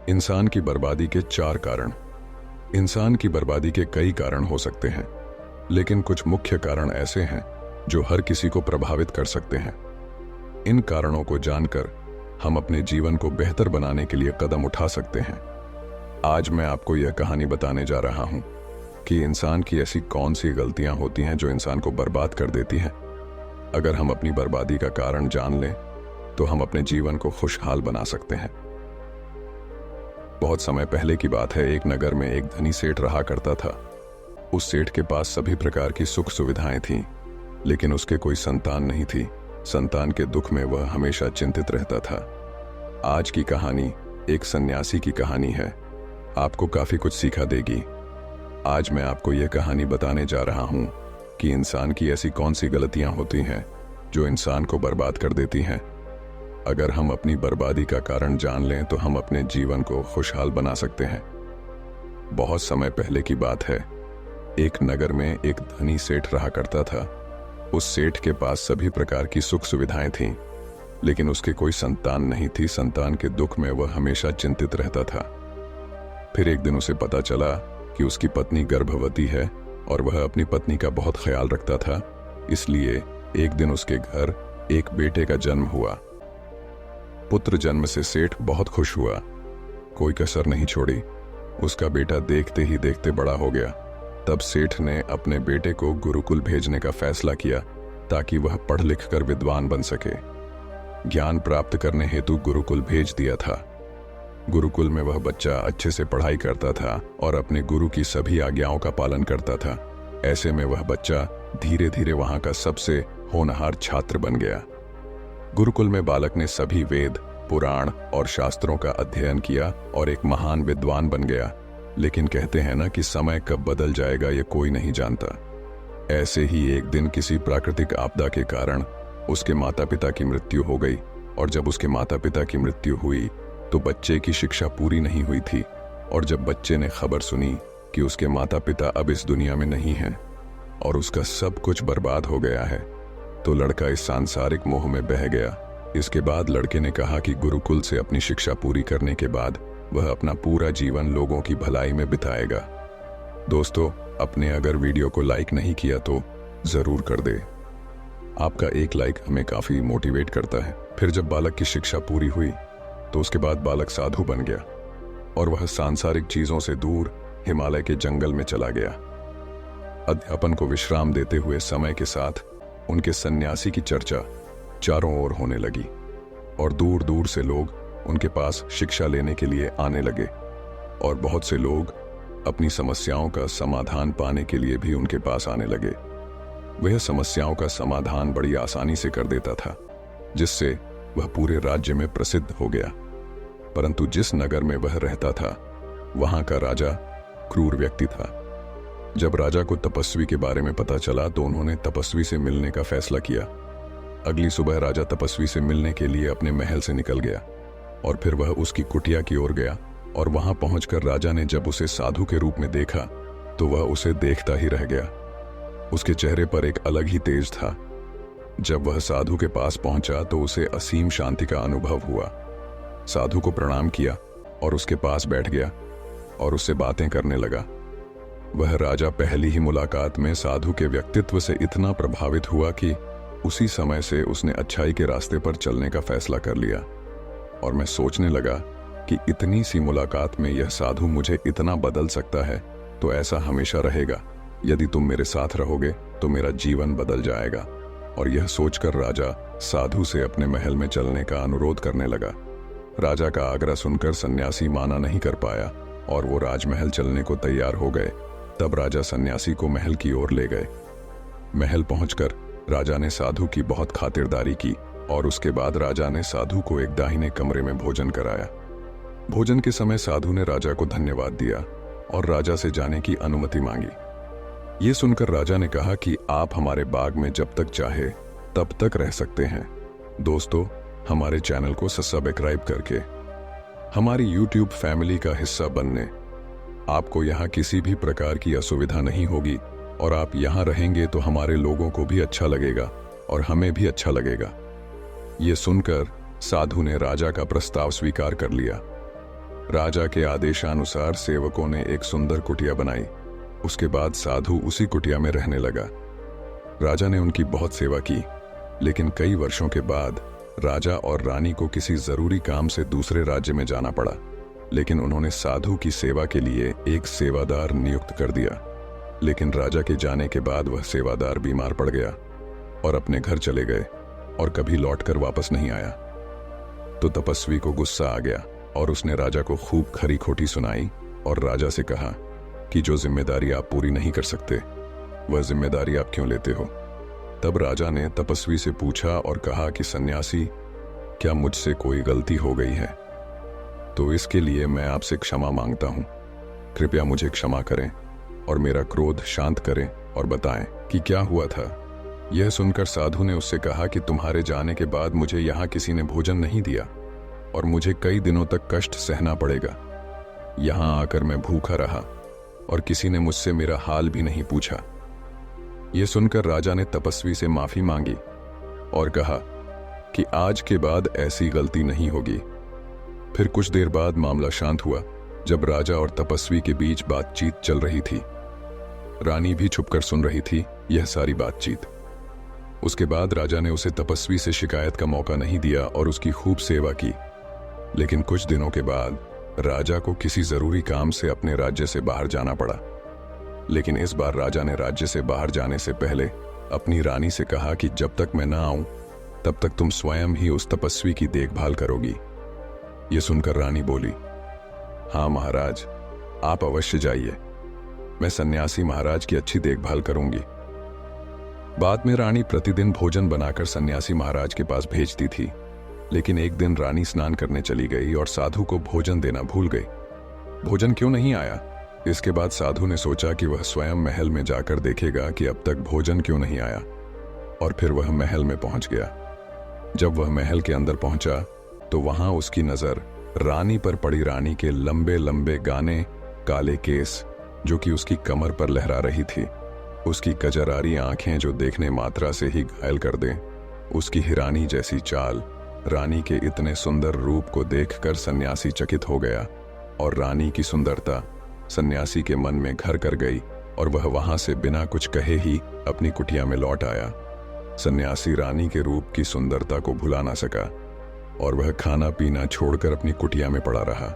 इंसान की बर्बादी के 4 कारण। इंसान की बर्बादी के कई कारण हो सकते हैं, लेकिन कुछ मुख्य कारण ऐसे हैं जो हर किसी को प्रभावित कर सकते हैं। इन कारणों को जानकर हम अपने जीवन को बेहतर बनाने के लिए कदम उठा सकते हैं। आज मैं आपको यह कहानी बताने जा रहा हूं कि इंसान की ऐसी कौन सी गलतियां होती हैं जो इंसान को बर्बाद कर देती हैं। अगर हम अपनी बर्बादी का कारण जान लें तो हम अपने जीवन को खुशहाल बना सकते हैं। बहुत समय पहले की बात है। एक नगर में एक धनी सेठ रहा करता था। उस सेठ के पास सभी प्रकार की सुख सुविधाएं थीं, लेकिन उसके कोई संतान नहीं थी। संतान के दुख में वह हमेशा चिंतित रहता था। आज की कहानी एक सन्यासी की कहानी है। आपको काफी कुछ सीखा देगी। आज मैं आपको यह कहानी बताने जा रहा हूं कि इंसान की ऐसी कौन सी गलतियां होती हैं जो इंसान को बर्बाद कर देती हैं। अगर हम अपनी बर्बादी का कारण जान लें तो हम अपने जीवन को खुशहाल बना सकते हैं। बहुत समय पहले की बात है। एक नगर में एक धनी सेठ रहा करता था। उस सेठ के पास सभी प्रकार की सुख सुविधाएं थीं, लेकिन उसके कोई संतान नहीं थी। संतान के दुख में वह हमेशा चिंतित रहता था। फिर एक दिन उसे पता चला कि उसकी पत्नी गर्भवती है और वह अपनी पत्नी का बहुत ख्याल रखता था। इसलिए एक दिन उसके घर एक बेटे का जन्म हुआ। पुत्र जन्म से सेठ बहुत खुश हुआ, कोई कसर नहीं छोड़ी। उसका बेटा देखते ही देखते बड़ा हो गया। तब सेठ ने अपने बेटे को गुरुकुल भेजने का फैसला किया ताकि वह पढ़ लिख कर विद्वान बन सके। ज्ञान प्राप्त करने हेतु गुरुकुल भेज दिया था। गुरुकुल में वह बच्चा अच्छे से पढ़ाई करता था और अपने गुरु की सभी आज्ञाओं का पालन करता था। ऐसे में वह बच्चा धीरे धीरे वहां का सबसे होनहार छात्र बन गया। गुरुकुल में बालक ने सभी वेद, पुराण और शास्त्रों का अध्ययन किया और एक महान विद्वान बन गया। लेकिन कहते हैं ना कि समय कब बदल जाएगा ये कोई नहीं जानता। ऐसे ही एक दिन किसी प्राकृतिक आपदा के कारण उसके माता पिता की मृत्यु हो गई। और जब उसके माता पिता की मृत्यु हुई तो बच्चे की शिक्षा पूरी नहीं हुई थी। और जब बच्चे ने खबर सुनी कि उसके माता पिता अब इस दुनिया में नहीं हैं और उसका सब कुछ बर्बाद हो गया है, तो लड़का इस सांसारिक मोह में बह गया। इसके बाद लड़के ने कहा कि गुरुकुल से अपनी शिक्षा पूरी करने के बाद वह अपना पूरा जीवन लोगों की भलाई में बिताएगा। दोस्तों, आपने अगर वीडियो को लाइक नहीं किया तो जरूर कर दे। आपका एक लाइक हमें काफी मोटिवेट करता है। फिर जब बालक की शिक्षा पूरी हुई तो उसके बाद बालक साधु बन गया और वह सांसारिक चीजों से दूर हिमालय के जंगल में चला गया। अध्यापन को विश्राम देते हुए समय के साथ उनके सन्यासी की चर्चा चारों ओर होने लगी और दूर दूर से लोग उनके पास शिक्षा लेने के लिए आने लगे। और बहुत से लोग अपनी समस्याओं का समाधान पाने के लिए भी उनके पास आने लगे। वह समस्याओं का समाधान बड़ी आसानी से कर देता था, जिससे वह पूरे राज्य में प्रसिद्ध हो गया। परंतु जिस नगर में वह रहता था वहां का राजा क्रूर व्यक्ति था। जब राजा को तपस्वी के बारे में पता चला तो उन्होंने तपस्वी से मिलने का फैसला किया। अगली सुबह राजा तपस्वी से मिलने के लिए अपने महल से निकल गया और फिर वह उसकी कुटिया की ओर गया। और वहां पहुंचकर राजा ने जब उसे साधु के रूप में देखा तो वह उसे देखता ही रह गया। उसके चेहरे पर एक अलग ही तेज था। जब वह साधु के पास पहुंचा तो उसे असीम शांति का अनुभव हुआ। साधु को प्रणाम किया और उसके पास बैठ गया और उससे बातें करने लगा। वह राजा पहली ही मुलाकात में साधु के व्यक्तित्व से इतना प्रभावित हुआ कि उसी समय से उसने अच्छाई के रास्ते पर चलने का फैसला कर लिया। और मैं सोचने लगा कि इतनी सी मुलाकात में यह साधु मुझे इतना बदल सकता है, तो ऐसा हमेशा रहेगा। यदि तुम मेरे साथ रहोगे तो मेरा जीवन बदल जाएगा। और यह सोचकर राजा साधु से अपने महल में चलने का अनुरोध करने लगा। राजा का आग्रह सुनकर सन्यासी माना नहीं कर पाया और वो राजमहल चलने को तैयार हो गए। तब राजा सन्यासी को महल की ओर ले गए। महल पहुंचकर राजा ने साधु की बहुत खातिरदारी की और उसके बाद राजा ने साधु को एक दाहिने कमरे में भोजन कराया। भोजन के समय साधु ने राजा को धन्यवाद दिया और राजा से जाने की अनुमति मांगी। ये सुनकर राजा ने कहा कि आप हमारे बाग में जब तक चाहे तब तक रह सकते हैं। दोस्तों, हमारे चैनल को सब्सक्राइब करके हमारी YouTube फैमिली का हिस्सा बनने। आपको यहाँ किसी भी प्रकार की असुविधा नहीं होगी और आप यहाँ रहेंगे तो हमारे लोगों को भी अच्छा लगेगा और हमें भी अच्छा लगेगा। ये सुनकर साधु ने राजा का प्रस्ताव स्वीकार कर लिया। राजा के आदेशानुसार सेवकों ने एक सुंदर कुटिया बनाई। उसके बाद साधु उसी कुटिया में रहने लगा। राजा ने उनकी बहुत सेवा की, लेकिन कई वर्षों के बाद राजा और रानी को किसी जरूरी काम से दूसरे राज्य में जाना पड़ा। लेकिन उन्होंने साधु की सेवा के लिए एक सेवादार नियुक्त कर दिया। लेकिन राजा के जाने के बाद वह सेवादार बीमार पड़ गया और अपने घर चले गए और कभी लौटकर वापस नहीं आया। तो तपस्वी को गुस्सा आ गया और उसने राजा को खूब खरी खोटी सुनाई और राजा से कहा कि जो जिम्मेदारी आप पूरी नहीं कर सकते, वह जिम्मेदारी आप क्यों लेते हो। तब राजा ने तपस्वी से पूछा और कहा कि सन्यासी, क्या मुझसे कोई गलती हो गई है? तो इसके लिए मैं आपसे क्षमा मांगता हूं। कृपया मुझे क्षमा करें और मेरा क्रोध शांत करें और बताएं कि क्या हुआ था। यह सुनकर साधु ने उससे कहा कि तुम्हारे जाने के बाद मुझे यहाँ किसी ने भोजन नहीं दिया और मुझे कई दिनों तक कष्ट सहना पड़ेगा। यहाँ आकर मैं भूखा रहा और किसी ने मुझसे मेरा हाल भी नहीं पूछा। यह सुनकर राजा ने तपस्वी से माफी मांगी और कहा कि आज के बाद ऐसी गलती नहीं होगी। फिर कुछ देर बाद मामला शांत हुआ, जब राजा और तपस्वी के बीच बातचीत चल रही थी। रानी भी छुपकर सुन रही थी यह सारी बातचीत। उसके बाद राजा ने उसे तपस्वी से शिकायत का मौका नहीं दिया और उसकी खूब सेवा की। लेकिन कुछ दिनों के बाद राजा को किसी जरूरी काम से अपने राज्य से बाहर जाना पड़ा। लेकिन इस बार राजा ने राज्य से बाहर जाने से पहले अपनी रानी से कहा कि जब तक मैं ना आऊं तब तक तुम स्वयं ही उस तपस्वी की देखभाल करोगी। यह सुनकर रानी बोली, हाँ महाराज, आप अवश्य जाइए, मैं सन्यासी महाराज की अच्छी देखभाल करूंगी। बाद में रानी प्रतिदिन भोजन बनाकर सन्यासी महाराज के पास भेजती थी। लेकिन एक दिन रानी स्नान करने चली गई और साधु को भोजन देना भूल गई। भोजन क्यों नहीं आया? इसके बाद साधु ने सोचा कि वह स्वयं महल में जाकर देखेगा कि अब तक भोजन क्यों नहीं आया, और फिर वह महल में पहुंच गया। जब वह महल के अंदर पहुंचा तो वहां उसकी नजर रानी पर पड़ी। रानी के लंबे लंबे गाने काले केस जो कि उसकी कमर पर लहरा रही थी, उसकी कजरारी आंखें जो देखने मात्रा से ही घायल कर दें, उसकी हिरानी जैसी चाल। रानी के इतने सुंदर रूप को देखकर सन्यासी चकित हो गया और रानी की सुंदरता सन्यासी के मन में घर कर गई और वह वहां से बिना कुछ कहे ही अपनी कुटिया में लौट आया। सन्यासी रानी के रूप की सुंदरता को भुला ना सका और वह खाना पीना छोड़कर अपनी कुटिया में पड़ा रहा।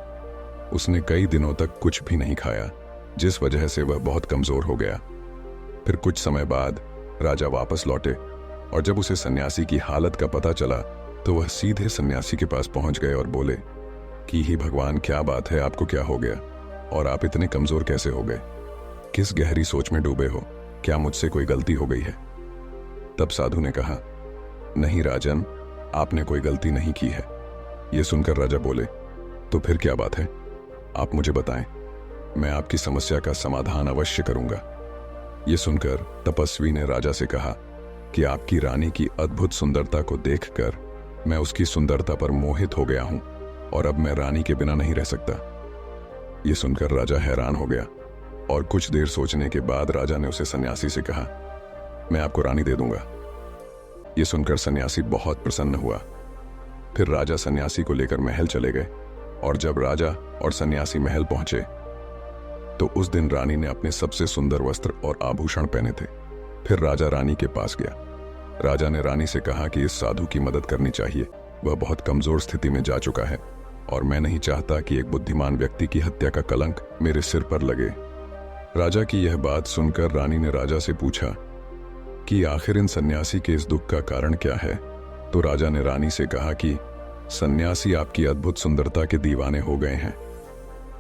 उसने कई दिनों तक कुछ भी नहीं खाया, जिस वजह से वह बहुत कमजोर हो गया। फिर कुछ समय बाद राजा वापस लौटे और जब उसे सन्यासी की हालत का पता चला तो वह सीधे सन्यासी के पास पहुंच गए और बोले कि हे भगवान, क्या बात है, आपको क्या हो गया और आप इतने कमजोर कैसे हो गए? किस गहरी सोच में डूबे हो? क्या मुझसे कोई गलती हो गई है? तब साधु ने कहा, नहीं राजन, आपने कोई गलती नहीं की है। यह सुनकर राजा बोले, तो फिर क्या बात है, आप मुझे बताएं, मैं आपकी समस्या का समाधान अवश्य करूंगा। यह सुनकर तपस्वी ने राजा से कहा कि आपकी रानी की अद्भुत सुंदरता को देखकर मैं उसकी सुंदरता पर मोहित हो गया हूं और अब मैं रानी के बिना नहीं रह सकता। यह सुनकर राजा हैरान हो गया और कुछ देर सोचने के बाद राजा ने उसे सन्यासी से कहा, मैं आपको रानी दे दूंगा। यह सुनकर सन्यासी बहुत प्रसन्न हुआ। फिर राजा सन्यासी को लेकर महल चले गए और जब राजा और सन्यासी महल पहुंचे तो उस दिन रानी ने अपने सबसे सुंदर वस्त्र और आभूषण पहने थे। फिर राजा रानी के पास गया। राजा ने रानी से कहा कि इस साधु की मदद करनी चाहिए, वह बहुत कमजोर स्थिति में जा चुका है और मैं नहीं चाहता कि एक बुद्धिमान व्यक्ति की हत्या का कलंक मेरे सिर पर लगे। राजा की यह बात सुनकर रानी ने राजा से पूछा कि आखिर इन सन्यासी के इस दुख का कारण क्या है। तो राजा ने रानी से कहा कि सन्यासी आपकी अद्भुत सुंदरता के दीवाने हो गए हैं।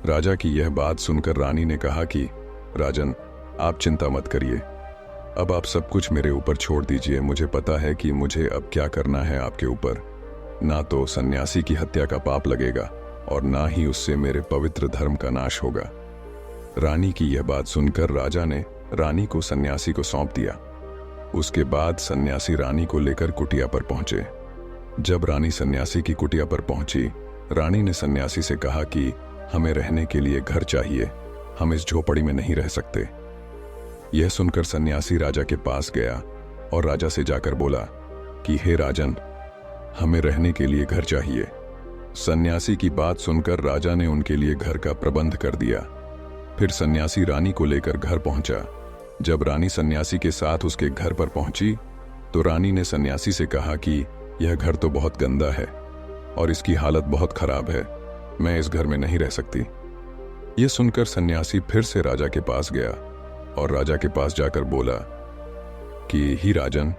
राजा की यह बात सुनकर रानी ने कहा कि राजन, आप चिंता मत करिए, अब आप सब कुछ मेरे ऊपर छोड़ दीजिए। मुझे पता है कि मुझे अब क्या करना है। आपके ऊपर ना तो सन्यासी की हत्या का पाप लगेगा और ना ही उससे मेरे पवित्र धर्म का नाश होगा। रानी की यह बात सुनकर राजा ने रानी को सन्यासी को सौंप दिया। उसके बाद सन्यासी रानी को लेकर कुटिया पर पहुंचे। जब रानी सन्यासी की कुटिया पर पहुंची, रानी ने सन्यासी से कहा कि हमें रहने के लिए घर चाहिए, हम इस झोपड़ी में नहीं रह सकते। यह सुनकर सन्यासी राजा के पास गया और राजा से जाकर बोला कि हे राजन, हमें रहने के लिए घर चाहिए। सन्यासी की बात सुनकर राजा ने उनके लिए घर का प्रबंध कर दिया। फिर सन्यासी रानी को लेकर घर पहुंचा। जब रानी सन्यासी के साथ उसके घर पर पहुंची तो रानी ने सन्यासी से कहा कि यह घर तो बहुत गंदा है और इसकी हालत बहुत खराब है, मैं इस घर में नहीं रह सकती। यह सुनकर सन्यासी फिर से राजा के पास गया और राजा के पास जाकर बोला कि ही राजन,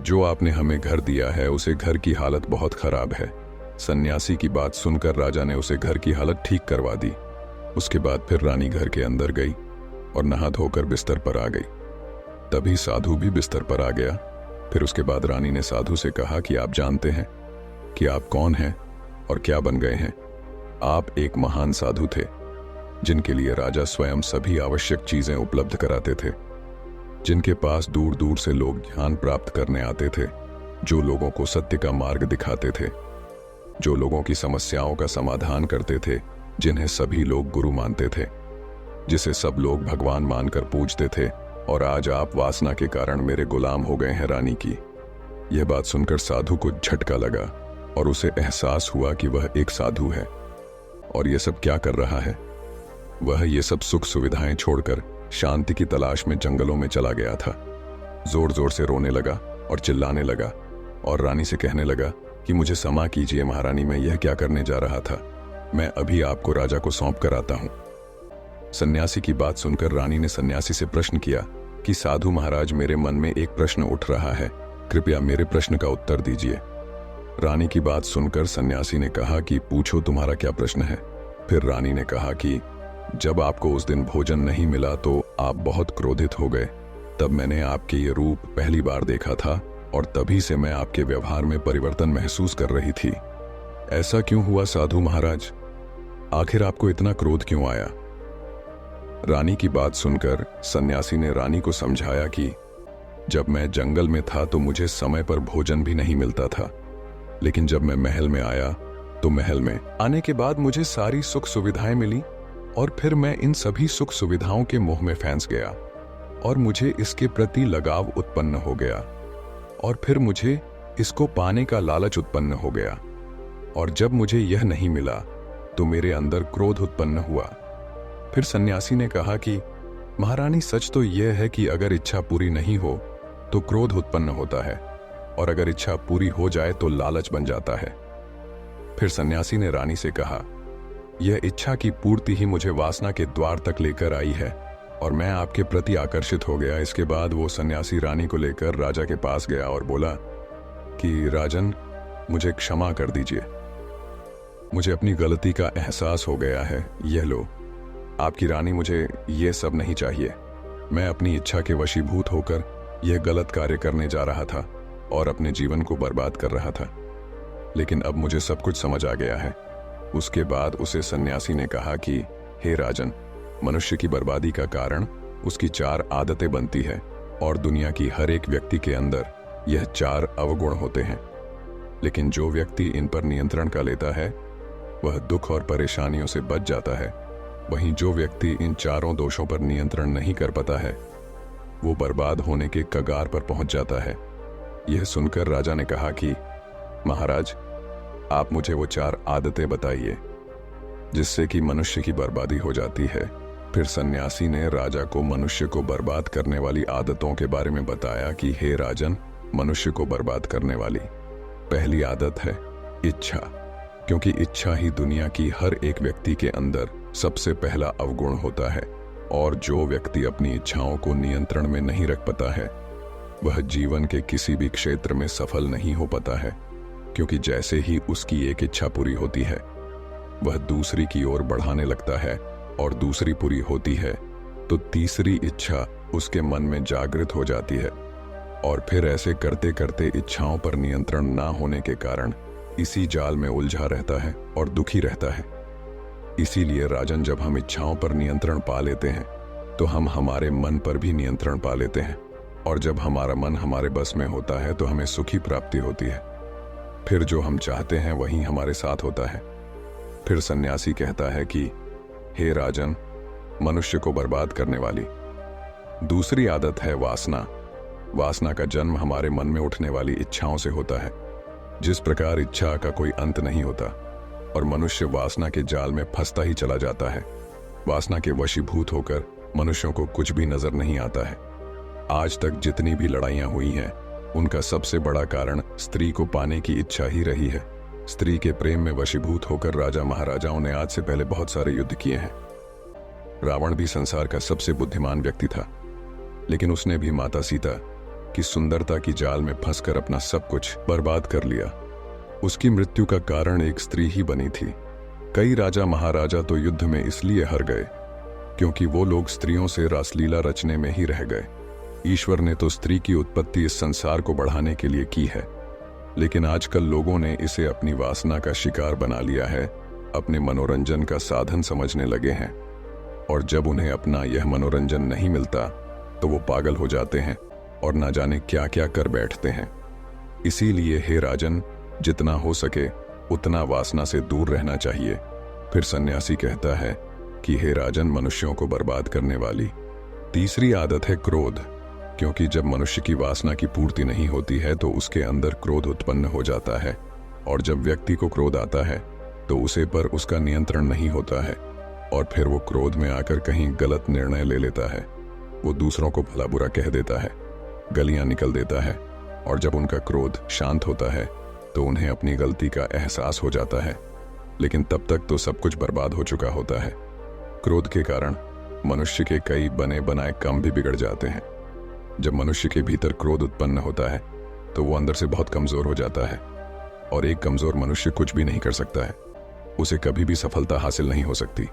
जो आपने हमें घर दिया है उसे घर की हालत बहुत खराब है। सन्यासी की बात सुनकर राजा ने उसे घर की हालत ठीक करवा दी। उसके बाद फिर रानी घर के अंदर गई और नहा धोकर बिस्तर पर आ गई। तभी साधु भी बिस्तर पर आ गया। फिर उसके बाद रानी ने साधु से कहा कि आप जानते हैं कि आप कौन हैं और क्या बन गए हैं। आप एक महान साधु थे जिनके लिए राजा स्वयं सभी आवश्यक चीजें उपलब्ध कराते थे, जिनके पास दूर दूर से लोग ज्ञान प्राप्त करने आते थे, जो लोगों को सत्य का मार्ग दिखाते थे, जो लोगों की समस्याओं का समाधान करते थे, जिन्हें सभी लोग गुरु मानते थे, जिसे सब लोग भगवान मानकर पूजते थे। और आज आप वासना के कारण मेरे गुलाम हो गए हैं रानी की। यह बात सुनकर साधु को झटका लगा और उसे एहसास हुआ कि वह एक साधु है और यह सब क्या कर रहा है। वह ये सब सुख सुविधाएं छोड़कर शांति की तलाश में जंगलों में चला गया था। जोर जोर से रोने लगा और चिल्लाने लगा और रानी से कहने लगा कि मुझे क्षमा कीजिए महारानी, मैं यह क्या करने जा रहा था, मैं अभी आपको राजा को सौंप कर आता हूं। सन्यासी की बात सुनकर रानी ने सन्यासी से प्रश्न किया कि साधु महाराज, मेरे मन में एक प्रश्न उठ रहा है, कृपया मेरे प्रश्न का उत्तर दीजिए। रानी की बात सुनकर सन्यासी ने कहा कि पूछो, तुम्हारा क्या प्रश्न है। फिर रानी ने कहा कि जब आपको उस दिन भोजन नहीं मिला तो आप बहुत क्रोधित हो गए। तब मैंने आपके ये रूप पहली बार देखा था और तभी से मैं आपके व्यवहार में परिवर्तन महसूस कर रही थी। ऐसा क्यों हुआ साधु महाराज? आखिर आपको इतना क्रोध क्यों आया? रानी की बात सुनकर सन्यासी ने रानी को समझाया कि जब मैं जंगल में था तो मुझे समय पर भोजन भी नहीं मिलता था, लेकिन जब मैं महल में आया तो महल में आने के बाद मुझे सारी सुख सुविधाएं मिली और फिर मैं इन सभी सुख सुविधाओं के मोह में फंस गया और मुझे इसके प्रति लगाव उत्पन्न हो गया और फिर मुझे इसको पाने का लालच उत्पन्न हो गया और जब मुझे यह नहीं मिला तो मेरे अंदर क्रोध उत्पन्न हुआ। फिर सन्यासी ने कहा कि महारानी, सच तो यह है कि अगर इच्छा पूरी नहीं हो तो क्रोध उत्पन्न होता है और अगर इच्छा पूरी हो जाए तो लालच बन जाता है। फिर सन्यासी ने रानी से कहा, यह इच्छा की पूर्ति ही मुझे वासना के द्वार तक लेकर आई है और मैं आपके प्रति आकर्षित हो गया। इसके बाद वो सन्यासी रानी को लेकर राजा के पास गया और बोला कि राजन, मुझे क्षमा कर दीजिए, मुझे अपनी गलती का एहसास हो गया है। यह लो, आपकी रानी, मुझे यह सब नहीं चाहिए। मैं अपनी इच्छा के वशीभूत होकर यह गलत कार्य करने जा रहा था और अपने जीवन को बर्बाद कर रहा था, लेकिन अब मुझे सब कुछ समझ आ गया है। उसके बाद उसे सन्यासी ने कहा कि हे राजन, मनुष्य की बर्बादी का कारण उसकी 4 आदतें बनती है और दुनिया की हर एक व्यक्ति के अंदर यह 4 अवगुण होते हैं, लेकिन जो व्यक्ति इन पर नियंत्रण कर लेता है वह दुख और परेशानियों से बच जाता है। वहीं जो व्यक्ति इन 4 दोषों पर नियंत्रण नहीं कर पाता है वो बर्बाद होने के कगार पर पहुंच जाता है। यह सुनकर राजा ने कहा कि महाराज, आप मुझे वो 4 आदतें बताइए जिससे कि मनुष्य की बर्बादी हो जाती है। फिर सन्यासी ने राजा को मनुष्य को बर्बाद करने वाली आदतों के बारे में बताया कि हे राजन, मनुष्य को बर्बाद करने वाली पहली आदत है इच्छा, क्योंकि इच्छा ही दुनिया की हर एक व्यक्ति के अंदर सबसे पहला अवगुण होता है और जो व्यक्ति अपनी इच्छाओं को नियंत्रण में नहीं रख पाता है वह जीवन के किसी भी क्षेत्र में सफल नहीं हो पाता है, क्योंकि जैसे ही उसकी एक इच्छा पूरी होती है वह दूसरी की ओर बढ़ाने लगता है और दूसरी पूरी होती है तो तीसरी इच्छा उसके मन में जागृत हो जाती है और फिर ऐसे करते करते इच्छाओं पर नियंत्रण ना होने के कारण इसी जाल में उलझा रहता है और दुखी रहता है। इसीलिए राजन, जब हम इच्छाओं पर नियंत्रण पा लेते हैं तो हम हमारे मन पर भी नियंत्रण पा लेते हैं और जब हमारा मन हमारे बस में होता है तो हमें सुखी प्राप्ति होती है। फिर जो हम चाहते हैं वही हमारे साथ होता है। फिर सन्यासी कहता है कि हे राजन, मनुष्य को बर्बाद करने वाली दूसरी आदत है वासना। वासना का जन्म हमारे मन में उठने वाली इच्छाओं से होता है। जिस प्रकार इच्छा का कोई अंत नहीं होता, और मनुष्य वासना के जाल में फंसता ही चला जाता है। वासना के वशीभूत होकर मनुष्यों को कुछ भी नजर नहीं आता है। आज तक जितनी भी लड़ाइयां हुई हैं, उनका सबसे बड़ा कारण स्त्री को पाने की इच्छा ही रही है। स्त्री के प्रेम में वशीभूत होकर राजा महाराजाओं ने आज से पहले बहुत सारे युद्ध किए हैं। रावण भी संसार का सबसे बुद्धिमान व्यक्ति था, लेकिन उसने भी माता सीता की सुंदरता की जाल में फंसकर अपना सब कुछ बर्बाद कर लिया। उसकी मृत्यु का कारण एक स्त्री ही बनी थी। कई राजा महाराजा तो युद्ध में इसलिए हार गए क्योंकि वो लोग स्त्रियों से रासलीला रचने में ही रह गए। ईश्वर ने तो स्त्री की उत्पत्ति इस संसार को बढ़ाने के लिए की है, लेकिन आजकल लोगों ने इसे अपनी वासना का शिकार बना लिया है, अपने मनोरंजन का साधन समझने लगे हैं। और जब उन्हें अपना यह मनोरंजन नहीं मिलता तो वो पागल हो जाते हैं और ना जाने क्या क्या कर बैठते हैं। इसीलिए हे राजन, जितना हो सके उतना वासना से दूर रहना चाहिए। फिर सन्यासी कहता है कि हे राजन, मनुष्यों को बर्बाद करने वाली तीसरी आदत है क्रोध। क्योंकि जब मनुष्य की वासना की पूर्ति नहीं होती है तो उसके अंदर क्रोध उत्पन्न हो जाता है, और जब व्यक्ति को क्रोध आता है तो उसे पर उसका नियंत्रण नहीं होता है, और फिर वो क्रोध में आकर कहीं गलत निर्णय ले लेता है। वो दूसरों को भला बुरा कह देता है, गलियां निकल देता है, और जब उनका क्रोध शांत होता है तो उन्हें अपनी गलती का एहसास हो जाता है, लेकिन तब तक तो सब कुछ बर्बाद हो चुका होता है। क्रोध के कारण मनुष्य के कई बने बनाए काम भी बिगड़ जाते हैं। जब मनुष्य के भीतर क्रोध उत्पन्न होता है तो वो अंदर से बहुत कमजोर हो जाता है, और एक कमजोर मनुष्य कुछ भी नहीं कर सकता है, उसे कभी भी सफलता हासिल नहीं हो सकती।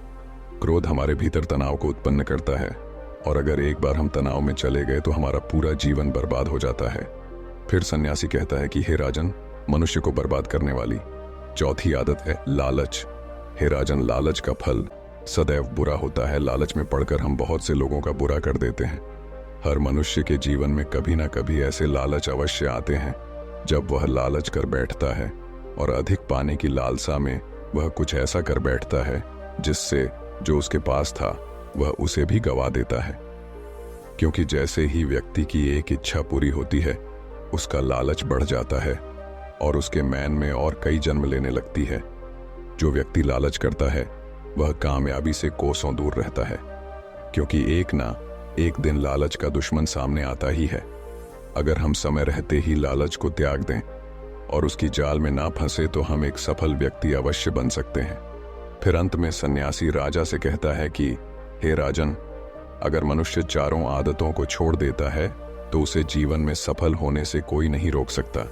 क्रोध हमारे भीतर तनाव को उत्पन्न करता है, और अगर एक बार हम तनाव में चले गए तो हमारा पूरा जीवन बर्बाद हो जाता है। फिर सन्यासी कहता है कि हे राजन, मनुष्य को बर्बाद करने वाली चौथी आदत है लालच। हे राजन, लालच का फल सदैव बुरा होता है। लालच में पड़कर हम बहुत से लोगों का बुरा कर देते हैं। हर मनुष्य के जीवन में कभी ना कभी ऐसे लालच अवश्य आते हैं जब वह लालच कर बैठता है, और अधिक पाने की लालसा में वह कुछ ऐसा कर बैठता है जिससे जो उसके पास था वह उसे भी गवा देता है। क्योंकि जैसे ही व्यक्ति की एक इच्छा पूरी होती है, उसका लालच बढ़ जाता है और उसके मैन में और कई जन्म लेने लगती है। जो व्यक्ति लालच करता है वह कामयाबी से कोसों दूर रहता है, क्योंकि एक ना एक दिन लालच का दुश्मन सामने आता ही है। अगर हम समय रहते ही लालच को त्याग दें और उसकी जाल में ना फंसे तो हम एक सफल व्यक्ति अवश्य बन सकते हैं। फिर अंत में सन्यासी राजा से कहता है कि हे राजन, अगर मनुष्य चारों आदतों को छोड़ देता है तो उसे जीवन में सफल होने से कोई नहीं रोक सकता।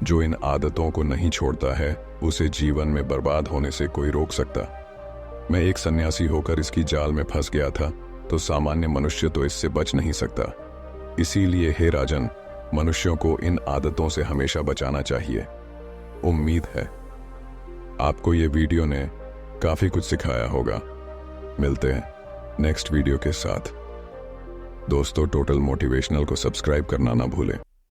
जो इन आदतों को नहीं छोड़ता है उसे जीवन में बर्बाद होने से कोई रोक सकता। मैं एक सन्यासी होकर इसकी जाल में फंस गया था, तो सामान्य मनुष्य तो इससे बच नहीं सकता। इसीलिए हे राजन, मनुष्यों को इन आदतों से हमेशा बचाना चाहिए। उम्मीद है आपको ये वीडियो ने काफी कुछ सिखाया होगा। मिलते हैं नेक्स्ट वीडियो के साथ। दोस्तों, टोटल मोटिवेशनल को सब्सक्राइब करना ना भूलें।